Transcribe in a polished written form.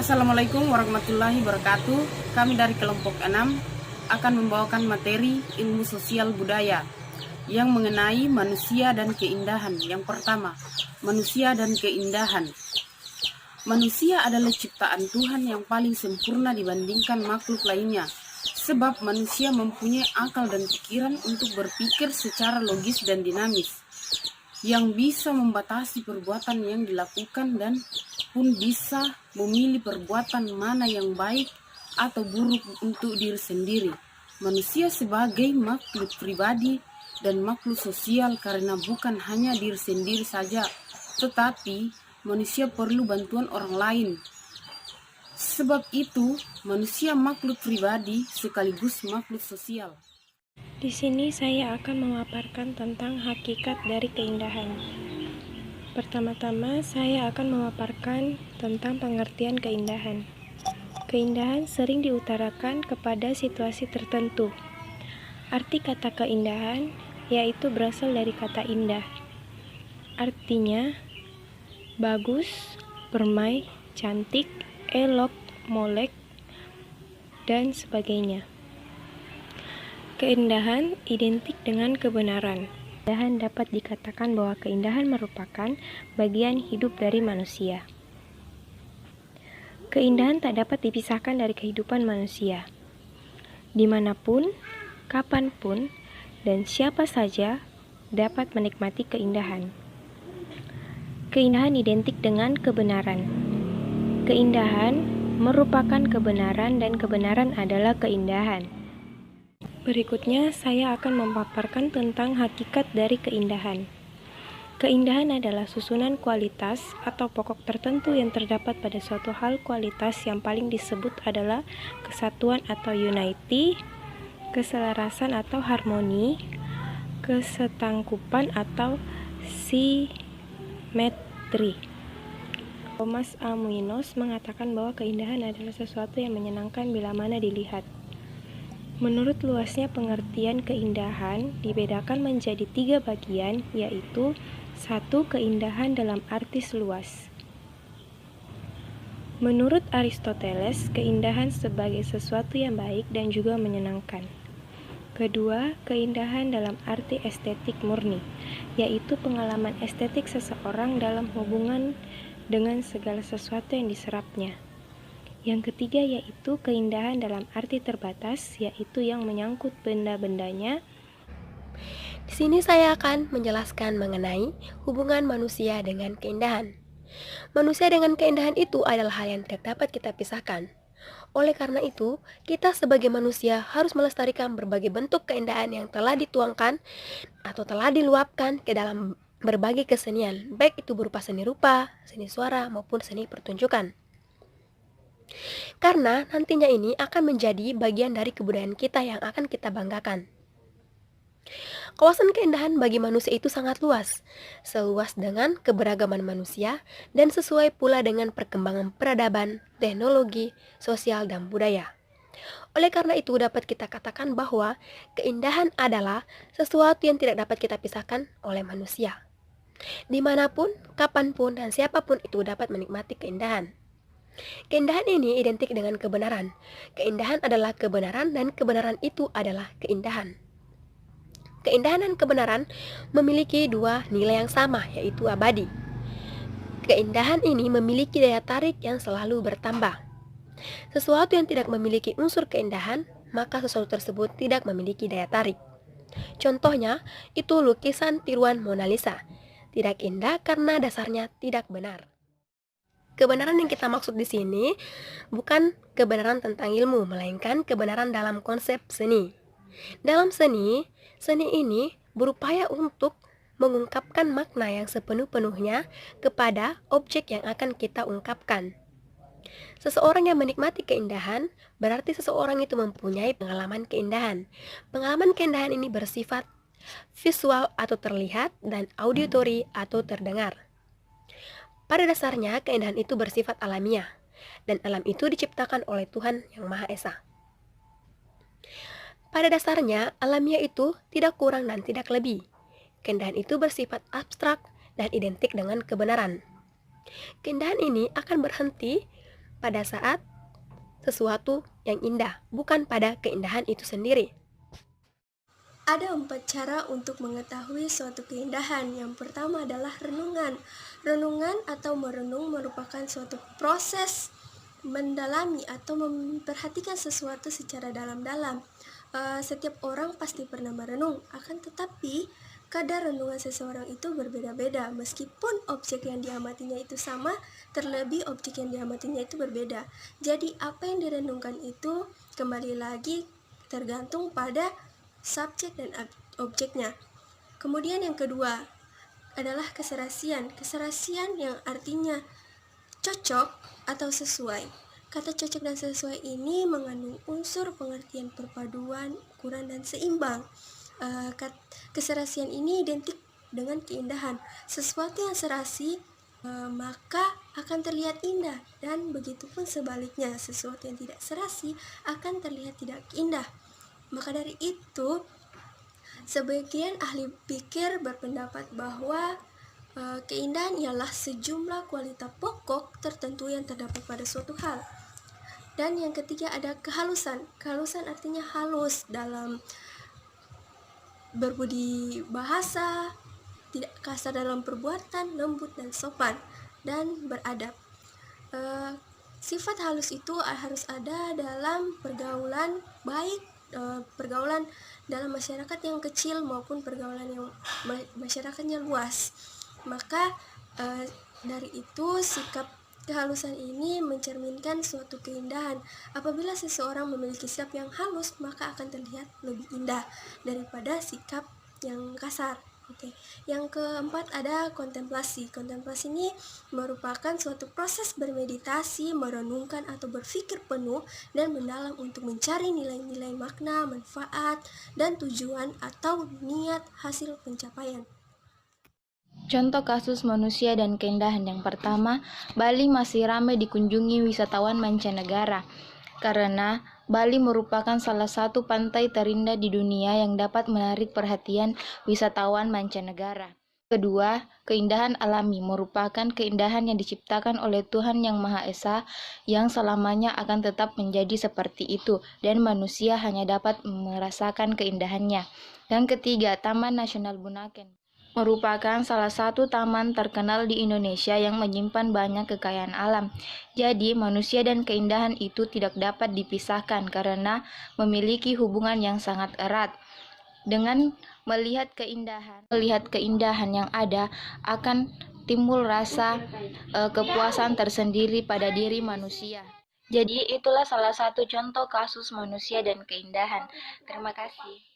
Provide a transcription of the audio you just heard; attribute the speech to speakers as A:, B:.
A: Assalamualaikum warahmatullahi wabarakatuh. Kami dari kelompok 6 akan membawakan materi ilmu sosial budaya yang mengenai manusia dan keindahan. Yang pertama, manusia dan keindahan. Manusia adalah ciptaan Tuhan yang paling sempurna dibandingkan makhluk lainnya. Sebab manusia mempunyai akal dan pikiran untuk berpikir secara logis dan dinamis, yang bisa membatasi perbuatan yang dilakukan dan pun bisa memilih perbuatan mana yang baik atau buruk untuk diri sendiri. Manusia sebagai makhluk pribadi dan makhluk sosial karena bukan hanya diri sendiri saja, tetapi manusia perlu bantuan orang lain. Sebab itu, manusia makhluk pribadi sekaligus makhluk sosial.
B: Di sini saya akan memaparkan tentang hakikat dari keindahan. Pertama-tama, saya akan memaparkan tentang pengertian keindahan. Keindahan sering diutarakan kepada situasi tertentu. Arti kata keindahan yaitu berasal dari kata indah. Artinya bagus, permai, cantik, elok, molek, dan sebagainya. Keindahan identik dengan kebenaran. Keindahan dapat dikatakan bahwa keindahan merupakan bagian hidup dari manusia. Keindahan tak dapat dipisahkan dari kehidupan manusia. Dimanapun, kapanpun, dan siapa saja dapat menikmati keindahan. Keindahan identik dengan kebenaran. Keindahan merupakan kebenaran dan kebenaran adalah keindahan. Berikutnya, saya akan memaparkan tentang hakikat dari keindahan. Keindahan adalah susunan kualitas atau pokok tertentu yang terdapat pada suatu hal. Kualitas yang paling disebut adalah kesatuan atau unity, keselarasan atau harmoni, kesetangkupan atau simetri. Thomas Aquinas mengatakan bahwa keindahan adalah sesuatu yang menyenangkan bila mana dilihat. Menurut luasnya pengertian keindahan dibedakan menjadi 3 bagian, yaitu 1. Keindahan dalam arti luas. Menurut Aristoteles, keindahan sebagai sesuatu yang baik dan juga menyenangkan. Kedua, keindahan dalam arti estetik murni, yaitu pengalaman estetik seseorang dalam hubungan dengan segala sesuatu yang diserapnya. Yang ketiga yaitu keindahan dalam arti terbatas, yaitu yang menyangkut benda-bendanya.
C: Di sini saya akan menjelaskan mengenai hubungan manusia dengan keindahan. Manusia dengan keindahan itu adalah hal yang tidak dapat kita pisahkan. Oleh karena itu, kita sebagai manusia harus melestarikan berbagai bentuk keindahan yang telah dituangkan atau telah diluapkan ke dalam berbagai kesenian, baik itu berupa seni rupa, seni suara, maupun seni pertunjukan. Karena nantinya ini akan menjadi bagian dari kebudayaan kita yang akan kita banggakan. Kawasan keindahan bagi manusia itu sangat luas, seluas dengan keberagaman manusia dan sesuai pula dengan perkembangan peradaban, teknologi, sosial, dan budaya. Oleh karena itu dapat kita katakan bahwa keindahan adalah sesuatu yang tidak dapat kita pisahkan oleh manusia. Dimanapun, kapanpun, dan siapapun itu dapat menikmati keindahan. Keindahan ini identik dengan kebenaran. Keindahan adalah kebenaran dan kebenaran itu adalah keindahan. Keindahan dan kebenaran memiliki 2 nilai yang sama, yaitu abadi. Keindahan ini memiliki daya tarik yang selalu bertambah. Sesuatu yang tidak memiliki unsur keindahan, maka sesuatu tersebut tidak memiliki daya tarik. Contohnya, itu lukisan tiruan Mona Lisa. Tidak indah karena dasarnya tidak benar. Kebenaran yang kita maksud di sini bukan kebenaran tentang ilmu, melainkan kebenaran dalam konsep seni. Dalam seni ini berupaya untuk mengungkapkan makna yang sepenuh-penuhnya kepada objek yang akan kita ungkapkan. Seseorang yang menikmati keindahan berarti seseorang itu mempunyai pengalaman keindahan. Pengalaman keindahan ini bersifat visual atau terlihat dan auditory atau terdengar. Pada dasarnya, keindahan itu bersifat alamiah, dan alam itu diciptakan oleh Tuhan Yang Maha Esa. Pada dasarnya, alamiah itu tidak kurang dan tidak lebih. Keindahan itu bersifat abstrak dan identik dengan kebenaran. Keindahan ini akan berhenti pada saat sesuatu yang indah, bukan pada keindahan itu sendiri.
D: Ada 4 cara untuk mengetahui suatu keindahan. Yang pertama adalah renungan. Renungan atau merenung merupakan suatu proses mendalami atau memperhatikan sesuatu secara dalam-dalam. Setiap orang pasti pernah merenung, akan tetapi kadar renungan seseorang itu berbeda-beda. Meskipun objek yang diamatinya itu sama, terlebih objek yang diamatinya itu berbeda. Jadi apa yang direnungkan itu kembali lagi tergantung pada subjek dan objeknya. Kemudian yang kedua adalah keserasian. Keserasian yang artinya cocok atau sesuai. Kata cocok dan sesuai ini mengandung unsur pengertian perpaduan, ukuran, dan seimbang. Keserasian ini identik dengan keindahan. Sesuatu yang serasi maka akan terlihat indah, dan begitupun sebaliknya, sesuatu yang tidak serasi akan terlihat tidak indah. Maka dari itu, sebagian ahli pikir berpendapat bahwa keindahan ialah sejumlah kualitas pokok tertentu yang terdapat pada suatu hal. Dan yang ketiga ada kehalusan. Kehalusan artinya halus dalam berbudi bahasa, tidak kasar dalam perbuatan, lembut dan sopan, dan beradab. Sifat halus itu harus ada dalam pergaulan, baik pergaulan dalam masyarakat yang kecil maupun pergaulan yang masyarakatnya luas. Maka dari itu sikap kehalusan ini mencerminkan suatu keindahan. Apabila seseorang memiliki sikap yang halus, maka akan terlihat lebih indah daripada sikap yang kasar. Yang keempat ada kontemplasi. Kontemplasi ini merupakan suatu proses bermeditasi, merenungkan atau berpikir penuh dan mendalam untuk mencari nilai-nilai makna, manfaat, dan tujuan atau niat hasil pencapaian.
E: Contoh kasus manusia dan keindahan yang pertama, Bali masih ramai dikunjungi wisatawan mancanegara karena Bali merupakan salah satu pantai terindah di dunia yang dapat menarik perhatian wisatawan mancanegara. Kedua, keindahan alami merupakan keindahan yang diciptakan oleh Tuhan Yang Maha Esa yang selamanya akan tetap menjadi seperti itu dan manusia hanya dapat merasakan keindahannya. Dan ketiga, Taman Nasional Bunaken merupakan salah satu taman terkenal di Indonesia yang menyimpan banyak kekayaan alam. Jadi, manusia dan keindahan itu tidak dapat dipisahkan karena memiliki hubungan yang sangat erat. Dengan melihat keindahan yang ada, akan timbul rasa kepuasan tersendiri pada diri manusia. Jadi, itulah salah satu contoh kasus manusia dan keindahan. Terima kasih.